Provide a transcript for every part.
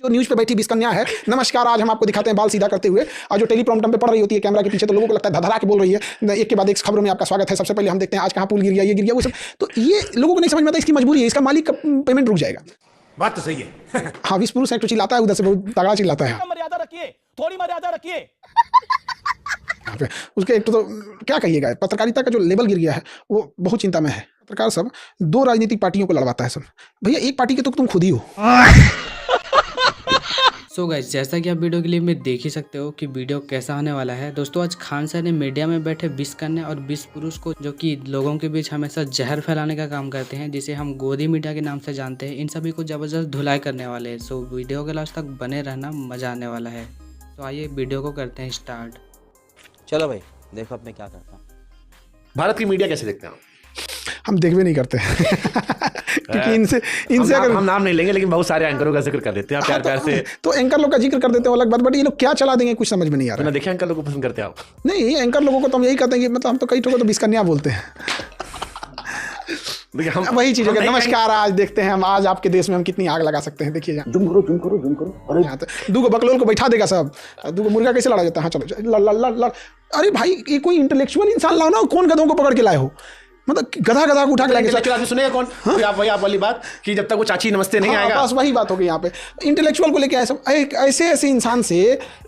जो न्यूज पे बैठी 20 कन्या है। नमस्कार, आज हम आपको दिखाते हैं बाल सीधा करते हुए। और जो टेलीप्रॉम्प्टर पे पढ़ रही होती है कैमरा के पीछे, तो लोगों को लगता है धधरा के बोल रही है। एक के बाद एक खबरों में आपका स्वागत है। सबसे पहले हम देखते हैं आज कहाँ पुल गिर गया, ये गिर गया, वो सब। तो ये लोगों को नहीं समझ में आता, इसकी मजबूरी है, इसका मालिक का पेमेंट रुक जाएगा। बात तो सही है। हाँ, विस्पुरुष पुरुष एक तो चिल्लाता है, उधर से बहुत तगड़ा चिल्लाता है। मर्यादा रखिए, थोड़ी मर्यादा रखिए। यहाँ पे उसके एक तो क्या कहिएगा, पत्रकारिता का जो लेवल गिर गया है वो बहुत चिंता में है। पत्रकार सब दो राजनीतिक पार्टियों को लड़वाता है सब। भैया एक पार्टी के तो तुम खुद ही हो। सो गाइस, जैसा कि आप वीडियो क्लिप में देख ही सकते हो कि वीडियो कैसा होने वाला है। दोस्तों, आज खान सर ने मीडिया में बैठे 20 कन्या और 20 पुरुष को, जो कि लोगों के बीच हमेशा जहर फैलाने का काम करते हैं, जिसे हम गोदी मीडिया के नाम से जानते हैं, इन सभी को जबरदस्त धुलाई करने वाले हैं। सो वीडियो के लास्ट तक बने रहना, मजा आने वाला है। तो आइए वीडियो को करते हैं स्टार्ट। चलो भाई, देखो अब मैं क्या करता हूँ। भारत की मीडिया कैसे देखते हैं आप? हम देखते नहीं करते क्योंकि इनसे अगर हम नाम नहीं लेंगे, लेकिन बहुत सारे एंकरों का जिक्र कर देते हैं प्यार प्यार से। तो एंकर लोग का जिक्र कर देते हैं अलग बात, बट ये लोग क्या चला देंगे कुछ समझ में नहीं आ रहा है। देखे एंकर लोगों को पसंद करते हैं आप? नहीं, एंकर लोगों को तो हम यही कहते हैं कि मतलब हम तो कई ठोको तो 20 कन्या बोलते हैं। हम वही चीज है। नमस्कार, आज देखते हैं हम आज आपके देश में हम कितनी आग लगा सकते हैं। देखिए, जूम करो। अरे यहाँ तो दूगो बकलोल को बैठा देगा सब। दूगो मुर्गा कैसे लड़ा जाता है? हाँ चलो, लड़। अरे भाई, ये कोई इंटेलेक्चुअल इंसान लाओ ना। कौन गधों को पकड़ के लाए हो? मतलब गधा को उठा के लाएंगे। सुनेगा कौन? हाँ? आप वाली बात कि जब तक वो चाची नमस्ते नहीं आएगा। बस वही बात हो गई यहाँ पे। इंटेलेक्चुअल को लेके आए सब। ऐसे इंसान से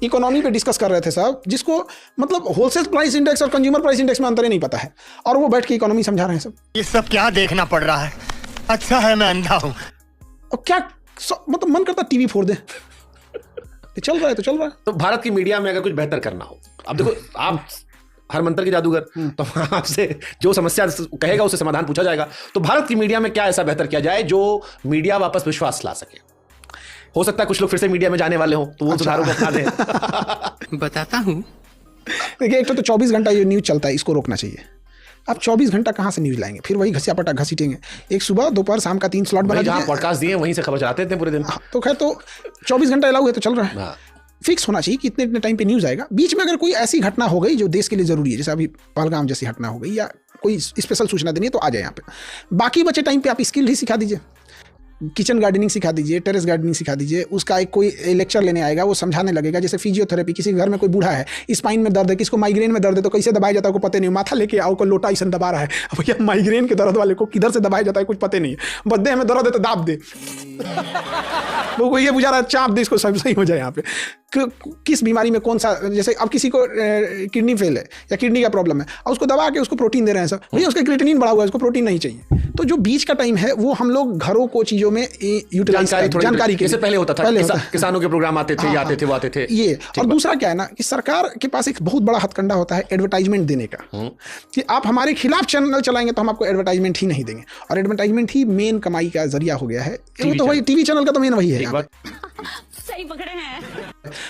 इकोनॉमी पे डिस्कस कर रहे थे सब, जिसको मतलब होलसेल प्राइस इंडेक्स और कंज्यूमर प्राइस इंडेक्स में अंतर ही नहीं पता है, और वो बैठ के इकोनॉमी समझा रहे हैं सब। ये सब क्या देखना पड़ रहा है? अच्छा है मैं अंधा हूँ। और क्या मतलब मन करता टीवी फोड़ दे। चल रहा है तो चल रहा है। तो भारत की मीडिया में अगर कुछ बेहतर करना हो, अब देखो, आप हर मंत्र के जादूगर, तो आपसे जो समस्या कहेगा उससे समाधान पूछा जाएगा। तो भारत की मीडिया में क्या ऐसा बेहतर किया जाए जो मीडिया वापस विश्वास ला सके? हो सकता है कुछ लोग फिर से मीडिया में जाने वाले हो, तो वो सुधारों को अपना दें। बताता हूँ। देखिए, एक तो 24 घंटा ये न्यूज चलता है, इसको रोकना चाहिए। अब 24 घंटा कहाँ से न्यूज लाएंगे? फिर वही घसिया-पटा घसीटेंगे। एक सुबह, दोपहर, शाम का 3 स्लॉट बना जहाँ पॉडकास्ट दिए वहीं से खबर चलाते थे पूरे दिन। तो खैर, तो 24 घंटा अलाउ है तो चल रहा है। फिक्स होना चाहिए कि इतने इतने टाइम पे न्यूज़ आएगा। बीच में अगर कोई ऐसी घटना हो गई जो देश के लिए ज़रूरी है, जैसे अभी पहलगाम जैसी घटना हो गई, या कोई स्पेशल सूचना देनी है, तो आ जाए यहाँ पे। बाकी बचे टाइम पे आप स्किल ही सिखा दीजिए, किचन गार्डनिंग सिखा दीजिए, टेरेस गार्डनिंग सिखा दीजिए। उसका एक कोई लेक्चर लेने आएगा, वो समझाने लगेगा। जैसे फिजियोथेरेपी, किसी घर में कोई बूढ़ा है, स्पाइन में दर्द है, किसको माइग्रेन में दर्द है, तो कैसे दबाया जाता है को पता नहीं। माथा लेके आओ, को लोटा ऐसा दबा रहा है। भैया, माइग्रेन के दर्द वाले को किधर से दबाया जाता है कुछ पता नहीं है। बद्दे में दर्द है तो दाब दे। वो ये बुझा रहा है, चाप दे, इसको सब सही हो जाए। यहाँ पे किस बीमारी में कौन सा, जैसे अब किसी को किडनी फेल है या किडनी का प्रॉब्लम है, और उसको दबा के उसको प्रोटीन दे रहे हैं सब। भैया, उसका क्रिएटिनिन बढ़ा हुआ है, उसको प्रोटीन नहीं चाहिए। तो जो बीच का टाइम है वो हम लोग घरों को चीजों में जानकारी के, जैसे पहले होता था, किसानों के प्रोग्राम आते थे, आते थे, वो आते थे ये। और दूसरा क्या है ना, कि सरकार के पास एक बहुत बड़ा हथकंडा होता है एडवर्टाइजमेंट देने का, कि आप हमारे खिलाफ चैनल चलाएंगे तो हम आपको एडवर्टाइजमेंट ही नहीं देंगे। और एडवर्टाइजमेंट ही मेन कमाई का जरिया हो गया है। तो वही टीवी चैनल का तो मेन वही है। सही पकड़े हैं।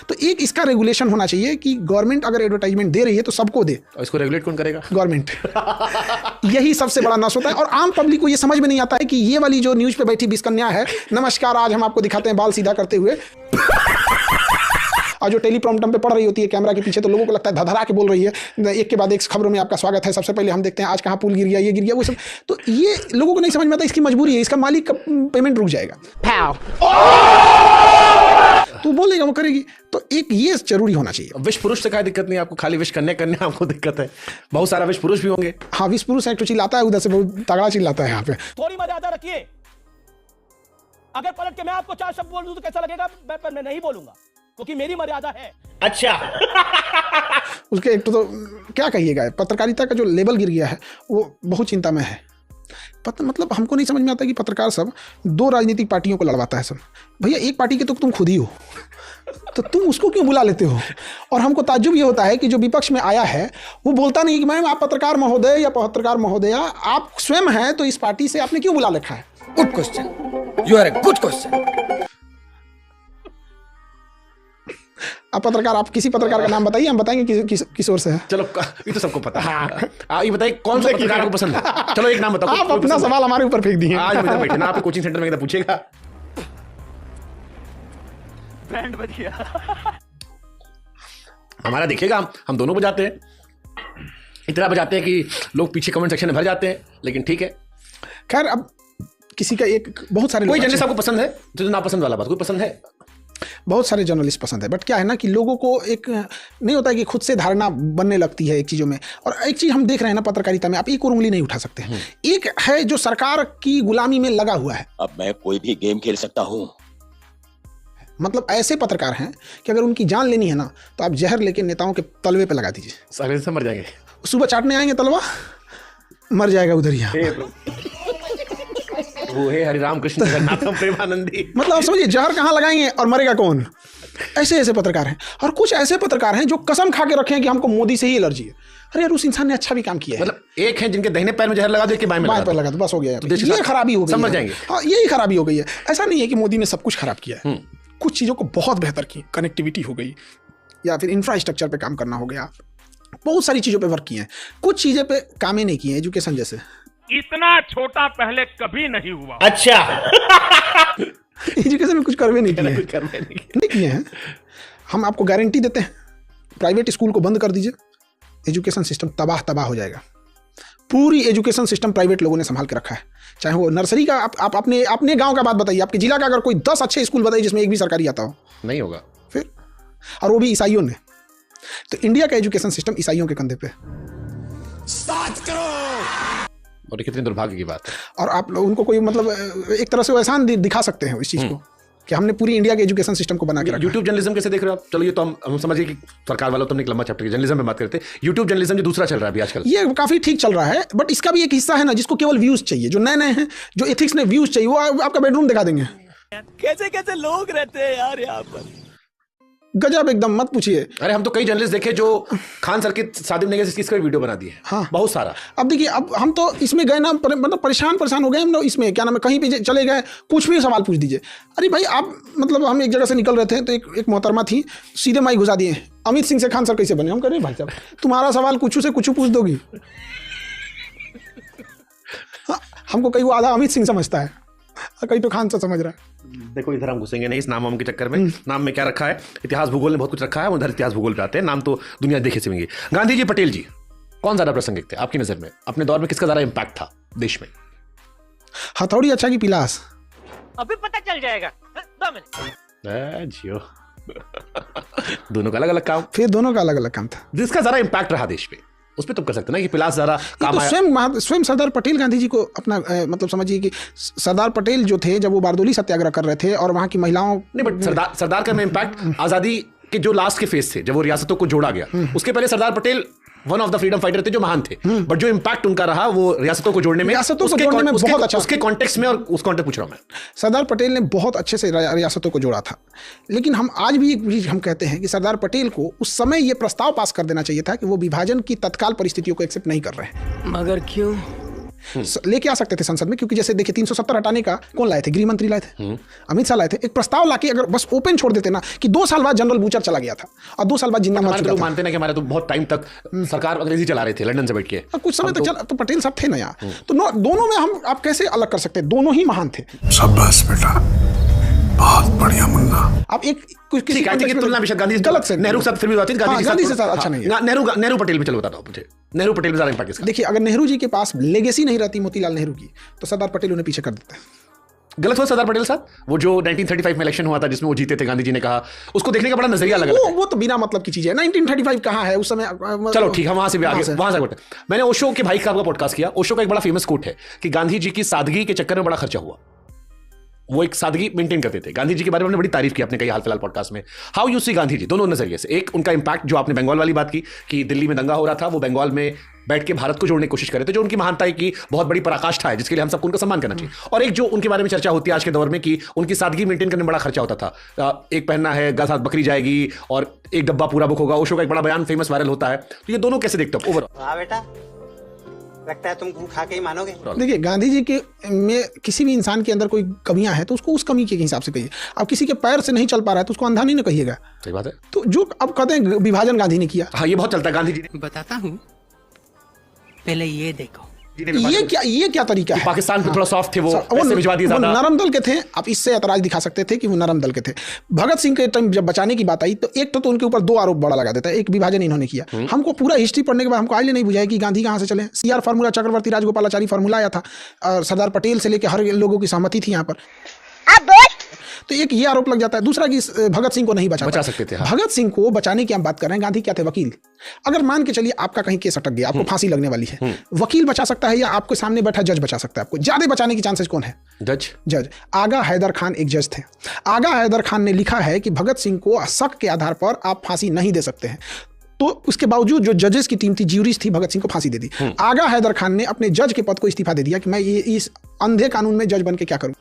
तो एक इसका रेगुलेशन होना चाहिए कि गवर्नमेंट अगर एडवर्टाइजमेंट दे रही है तो सबको दे। और इसको रेगुलेट कौन करेगा? गवर्नमेंट। यही सबसे बड़ा नस होता है। और आम पब्लिक को ये समझ में नहीं आता है कि ये वाली जो न्यूज पे बैठी 20 कन्या है। नमस्कार, आज हम आपको दिखाते हैं बाल सीधा करते हुए। और जो टेलीप्रॉम्प्टर पे पढ़ रही होती है कैमरा के पीछे, तो लोगों को लगता है धधरा के बोल रही है। एक के बाद एक खबरों में आपका स्वागत है। सबसे पहले हम देखते हैं आज कहाँ पुल गिर गया, ये गिर गया, वो सब। तो ये लोगों को नहीं समझ में आता, इसकी मजबूरी है, इसका मालिक का पेमेंट रुक जाएगा। तो बोलेगा, वो करेगी। तो एक ये जरूरी होना चाहिए। विश्व पुरुष से क्या दिक्कत नहीं आपको, खाली विश्व कन्या करने आपको दिक्कत है। बहुत सारा विश्व पुरुष भी होंगे। हाँ, विश्व पुरुष एक तो चिल्लाता है, उधर से बहुत तगड़ा चिल्लाता है। यहाँ पे थोड़ी मर्यादा रखिए। अगर पलट के मैं आपको 4 शब्द बोल दूं तो कैसा लगेगा? पर मैं नहीं बोलूंगा, क्योंकि मेरी मर्यादा है। अच्छा। उसके एक तो क्या कहिएगा, पत्रकारिता का जो लेवल गिर गया है वो बहुत चिंता में है। मतलब हमको नहीं समझ में आता कि पत्रकार सब दो राजनीतिक पार्टियों को लड़वाता है सब। भैया, एक पार्टी के तो तुम खुद ही हो, तो तुम उसको क्यों बुला लेते हो? और हमको ताज्जुब ये होता है कि जो विपक्ष में आया है वो बोलता नहीं कि मैम आप पत्रकार महोदय या पत्रकार महोदया, आप स्वयं हैं, तो इस पार्टी से आपने क्यों बुला रखा है? Good question, you are a good question. आप पत्रकार, आप किसी पत्रकार का नाम बताइए, हम बताएंगे किस ओर से है। चलो, ये तो सबको पता है। हाँ, ये बताइए कौन सा पत्रकार आपको पसंद है? चलो एक नाम बताओ। आप अपना सवाल हमारे ऊपर फेंक दिए। आज मुझे बैठना, आपको कोचिंग सेंटर में पूछेगा। बैंड बज गया। हमारा देखिएगा, हम दोनों बजाते हैं, इतना बजाते हैं कि लोग पीछे कमेंट सेक्शन में भर जाते हैं, लेकिन ठीक है। खैर, अब किसी का एक बहुत सारे कोई जर्नलिस्ट आपको पसंद है जो नापसंद वाला बात, कोई पसंद है? बहुत सारे जर्नलिस्ट पसंद है, बट क्या है ना कि लोगों को एक नहीं होता है कि खुद से धारणा बनने लगती है एक चीज़ों में। और एक चीज़ हम देख रहे हैं ना पत्रकारिता में, आप एक और उंगली नहीं उठा सकते। एक है जो सरकार की गुलामी में लगा हुआ है। अब मैं कोई भी गेम खेल सकता हूँ। मतलब ऐसे पत्रकार हैं कि अगर उनकी जान लेनी है ना तो आप जहर लेके नेताओं के तलवे पे लगा दीजिए, सारे से मर जाएंगे। सुबह चाटने आएंगे तलवा, मर जाएगा उधर ही। वो है हरिराम कृष्ण जगन्नाथम प्रेमानंदी। मतलब आप समझिए जहर कहाँ लगाएंगे और मरेगा कौन। ऐसे ऐसे पत्रकार हैं। और कुछ ऐसे पत्रकार हैं जो कसम खा के रखे हैं कि हमको मोदी से ही एलर्जी है। अरे यार उस इंसान ने अच्छा भी काम किया है। मतलब एक है जिनके दाहिने पैर में जहर लगा दो, एक के बाएं में लगा दो, बस हो गया। तो ये खराबी हो गई, समझ जाएंगे। हाँ यही खराबी हो गई है। ऐसा नहीं है कि मोदी ने सब कुछ खराब किया है, कुछ चीज़ों को बहुत बेहतर की, कनेक्टिविटी हो गई या फिर इंफ्रास्ट्रक्चर पे काम करना हो गया, बहुत सारी चीज़ों पे वर्क किए हैं। कुछ चीज़ें पे काम ही नहीं किए, एजुकेशन जैसे। इतना छोटा पहले कभी नहीं हुआ। अच्छा एजुकेशन में कुछ करवे नहीं किए, नहीं किए हैं। हम आपको गारंटी देते हैं, प्राइवेट स्कूल को बंद कर दीजिए, एजुकेशन सिस्टम तबाह हो जाएगा। पूरी एजुकेशन सिस्टम प्राइवेट लोगों ने संभाल के रखा है। चाहे वो नर्सरी का, आप अपने गांव का बात बताइए, आपके जिला का अगर कोई 10 अच्छे स्कूल बताइए जिसमें एक भी सरकारी आता हो, नहीं होगा फिर। और वो भी ईसाइयों ने। तो इंडिया का एजुकेशन सिस्टम ईसाइयों के कंधे पे। और कितनी दुर्भाग्य की बात है। और आप लोग उनको कोई मतलब एक तरह से वो एहसान दिखा सकते हैं इस चीज़ को कि हमने पूरी इंडिया के एजुकेशन सिस्टम को बना के रखा। यूट्यूब जर्नलिज्म कैसे देख रहे हो आप? चलो ये तो हम समझिए कि सरकार वालों तो हमने एक लंबा चैप्टर जर्नलिज्म में बात करते हैं। यूट्यूब जर्नलिज्म जो दूसरा चल रहा है अभी आजकल, ये काफी ठीक चल रहा है, बट इसका भी एक हिस्सा है ना जिसको केवल व्यूज चाहिए। जो नए हैं, जो एथिक्स ने व्यूज चाहिए, वो आपका बेडरूम दिखा देंगे। कैसे कैसे लोग रहते हैं यार यहाँ पर, गजब एकदम, मत पूछिए। अरे हम तो कई जर्नलिस्ट देखे जो खान सर की शादी में गए, इसका वीडियो बना दिए। हाँ बहुत सारा। अब देखिए, अब हम तो इसमें गए ना, मतलब परेशान हो गए हम लोग इसमें। क्या नाम है, कहीं पे चले गए, कुछ भी सवाल पूछ दीजिए। अरे भाई आप मतलब हम एक जगह से निकल रहे थे तो एक मोहतरमा थी, सीधे माइक घुसा दिए, अमित सिंह से खान सर कैसे बने। हम कह रहे भाई साहब तुम्हारा सवाल कुछ से कुछ पूछ दोगी। हाँ, हमको कहीं वो आधा अमित सिंह समझता है, कहीं तो खान सर समझ रहा है। देखो इधर हम घुसेंगे नहीं इस नाम के चक्कर में। नाम में क्या रखा है, इतिहास भूगोल ने बहुत कुछ रखा है, उधर इतिहास भूगोल पे आते हैं। नाम तो दुनिया देखे से। गांधी जी, पटेल जी, कौन ज्यादा प्रासंगिक थे आपकी नजर में? अपने दौर में किसका ज्यादा इंपैक्ट था देश में? हथौड़ी अच्छा की पिलास? अभी पता चल जाएगा, 2 मिनट। जियो दोनों का अलग अलग काम, फिर दोनों का अलग अलग काम था। जिसका ज्यादा इंपैक्ट रहा देश पे उस पर तुम कर सकते ना कि पिलास ज्यादा काम तो आया। स्वयं सरदार पटेल गांधी जी को अपना मतलब समझिए कि सरदार पटेल जो थे, जब वो बारदोली सत्याग्रह कर रहे थे और वहां की महिलाओं, नहीं बट सरदार का इम्पैक्ट आजादी के जो लास्ट के फेज थे, जब वो रियासतों को जोड़ा गया, उसके पहले Sardar Patel one of the freedom fighter थे जो महान थे। बट जो इंपैक्ट उनका रहा वो रियासतों को जोड़ने में, बहुत अच्छा, उसके कॉन्टेक्स्ट में, और उस कॉन्टेक्स्ट पूछ रहा हूं मैं। सरदार पटेल ने बहुत अच्छे से रियासतों को जोड़ा था। लेकिन हम आज भी हम कहते हैं कि सरदार पटेल को उस समय ये प्रस्ताव पास कर देना चाहिए था कि वो विभाजन की तत्काल परिस्थितियों को एक्सेप्ट नहीं कर रहे हैं। मगर क्यों? लेके आ सकते थे संसद में, क्योंकि जैसे देखिए 370 हटाने का कौन लाए थे? गृह मंत्री लाए थे, अमित शाह लाए थे। एक प्रस्ताव लाके अगर बस ओपन छोड़ देते ना कि 2 साल बाद जनरल बूचर चला गया था और 2 साल बाद जिन्ना मर चुका था। मानते ना कि हमारे तो बहुत टाइम तक सरकार अंग्रेजी चला रहे थे लंदन से बैठ के, कुछ समय तक चला, तो पटेल साहब थे ना यहाँ। तो दोनों में हम आप कैसे अलग कर सकते हैं? दोनों ही महान थे। शाबाश बेटा, बहुत बढ़िया मुन्ना। आप एक किसी की तुलना भी गांधी गलत से, नेहरू के साथ फिर भी बात है, गांधी से अच्छा नहीं है। नेहरू पटेल भी चलो बताता हूं मुझे, नेहरू पटेल में ज्यादा इंपैक्ट किसका? देखिए, अगर नेहरू जी के पास लेगेसी नहीं रहती मोतीलाल नेहरू की, तो सरदार पटेल उन्हें पीछे कर देते हैं। गलत हुआ सरदार पटेल साहब, वो जो 1935 में इलेक्शन हुआ था जिसमें वो जीते थे, गांधी जी ने कहा, उसको देखने का बड़ा नजरिया अलग है। वो तो बिना मतलब की चीज है। 1935 कहाँ है उस समय? चलो ठीक है, वहां से भी आगे, वहां से मैंने ओशो के भाई साहब का पॉडकास्ट किया। ओशो का एक बड़ा फेमस कोट है कि गांधी जी की सादगी के चक्कर में बड़ा खर्चा हुआ। वो एक सादगी मेंटेन करते थे। गांधी जी के बारे में हमने बड़ी तारीफ की अपने कई हाल फिलहाल पॉडकास्ट में। How you see Gandhi ji दोनों नजरिए से, एक उनका इंपैक्ट जो आपने बंगाल वाली बात की कि दिल्ली में दंगा हो रहा था, वो बंगाल में बैठ के भारत को जोड़ने की कोशिश कर रहे थे, जो उनकी महानता की बहुत बड़ी पराकाष्ठा है जिसके लिए हम सबको उनका सम्मान करना चाहिए। और एक जो उनके बारे में चर्चा होती है आज के दौर में कि उनकी सादगी मेंटेन करने में बड़ा खर्चा होता था। एक पहनना है, गाय साथ बकरी जाएगी और एक डब्बा पूरा बुक होगा। ओशो का एक बड़ा बयान फेमस वायरल होता है। तो ये दोनों कैसे देखते हो ओवरऑल? बेटा, लगता है तुम खा के ही मानोगे। देखिए, गांधी जी के में किसी भी इंसान के अंदर कोई कमियां हैं तो उसको उस कमी के हिसाब से कहिए। अब किसी के पैर से नहीं चल पा रहा है तो उसको अंधा नहीं ना कहिएगा। सही बात है। तो जो अब कहते हैं विभाजन गांधी ने किया, हाँ ये बहुत चलता है। गांधी जी ने, बताता हूँ, पहले ये देखो, ये क्या तरीका है? पाकिस्तान पे थोड़ा सॉफ्ट थे, वो भिजवा दिए ज्यादा। नरम दल के थे। आप इससे ऐतराज दिखा सकते थे कि वो नरम दल के थे। भगत सिंह के टाइम जब बचाने की बात आई तो एक तो उनके ऊपर 2 आरोप बड़ा लगा देता है। एक, विभाजन इन्होंने किया। हमको पूरा हिस्ट्री पढ़ने के बाद हमको आज नहीं बुझाया कि गांधी कहाँ से चले। CR फार्मूला, चक्रवर्ती राजगोपालाचारी फार्मूला आया था, और सरदार पटेल से लेकर हर लोगों की सहमति थी यहाँ पर। अब तो एक ये आरोप लग जाता है। दूसरा कि भगत सिंह को नहीं बचा सकते थे। हाँ। भगत सिंह को बचाने की हम बात कर रहे हैं। गांधी क्या थे? वकील। अगर मान के चलिए आपका कहीं केस अटक गया, आपको फांसी लगने वाली है, वकील बचा सकता है या आपके सामने बैठा जज बचा सकता है? आपको ज्यादा बचाने की चांसेस कौन है? जज। आगा हैदर खान एक जज थे। आगा हैदर खान ने लिखा है कि भगत सिंह को शक के आधार पर आप फांसी नहीं दे सकते हैं, तो उसके बावजूद जो जजेस की टीम थी, ज्यूरीज थी, भगत सिंह को फांसी दे दी। आगा हैदर खान ने अपने जज के पद को इस्तीफा दे दिया कि मैं ये इस अंधे कानून में जज बन के क्या करूं।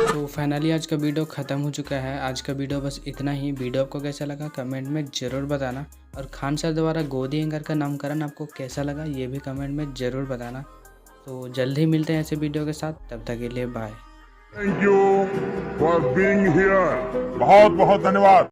तो फाइनली आज का वीडियो ख़त्म हो चुका है। आज का वीडियो बस इतना ही। वीडियो आपको कैसा लगा कमेंट में ज़रूर बताना, और खान सर द्वारा गोदी एंकर का नामकरण आपको कैसा लगा ये भी कमेंट में ज़रूर बताना। तो जल्द ही मिलते हैं ऐसे वीडियो के साथ, तब तक के लिए bye. Thank you for being here. बहुत बहुत धन्यवाद।